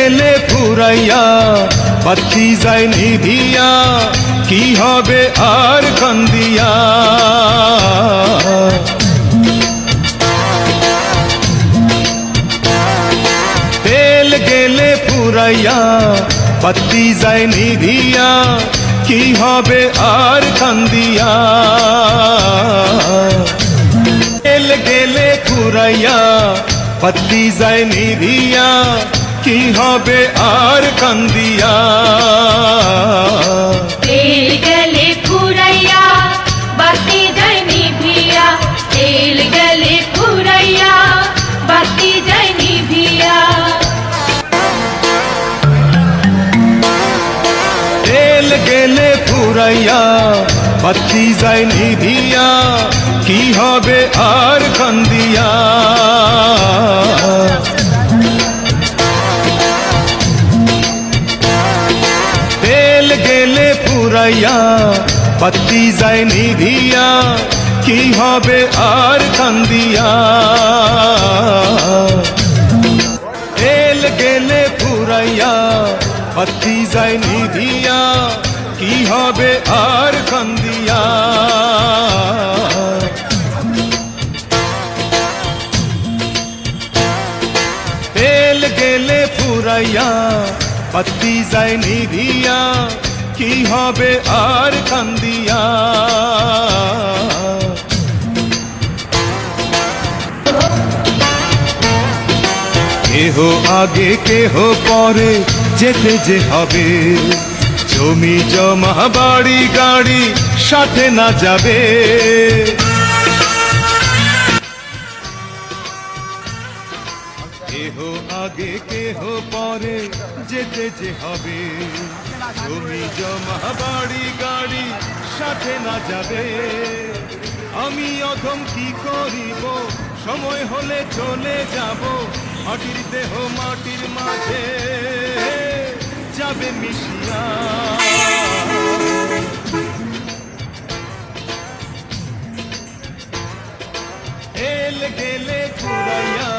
গেলে ফুরাইয়া বাতি যায় নিভিয়া কি হবে আর কান্দিয়া তেল গেলে ফুরাইয়া বাতি যায় নিভিয়া কি হবে আর কান্দিয়া তেল গেলে ফুরাইয়া বাতি যায় নিভিয়া কি হবে আর কান্দিয়া তেল গেলে ফুরাইয়া বাতি যায় নিভিয়া তেল গেলে ফুরাইয়া বাতি যায় নিভিয়া তেল গেলে ফুরাইয়া বাতি যায় নিভিয়া কি হবে আর কান্দিয়া তেল গেলে ফুরাইয়া বাতি যায় নিভিয়া কি হবে আর কান্দিয়া তেল গেলে ফুরাইয়া বাতি যায় নিভিয়া কি হবে আর কান্দিয়া তেল গেলে ফুরাইয়া বাতি যায় নিভিয়া কি হবে আর কান্দিয়া কেহ আগে কেহ পরে যেতে যে হবে জমি জমা বাড়ি গাড়ি সাথে না যাবে কেহ আগে কেহ পরে যেতে যে হবে জমি জমা বাড়ি গাড়ি সাথে না যাবে আমি অধম কি করিব সময় হলে চলে যাব মাটির দেহ মাটির মাঝে যাবে মিশিয়া তেল গেলে ফুরাইয়া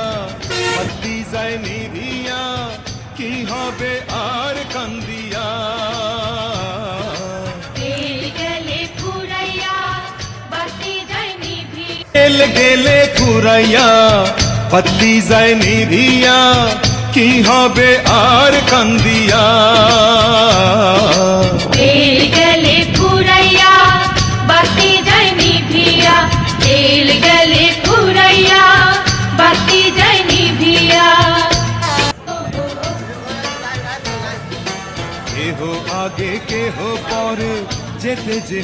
বাতি যায় নিভিয়া কি হবে আর কান্দিয়া তেল গেলে ফুরাইয়া বাতি যায় নিভিয়া তেল গেলে ফুরাইয়া বাতি যায় নিভিয়া কি হবে আর কান্দিয়া তেল গেলে ফুরাইয়া বাতি যায় নিভিয়া তেল গেলে ফুরাইয়া বাতি যায় নিভিয়া কেহ আগে কেহ পরে যেতে যে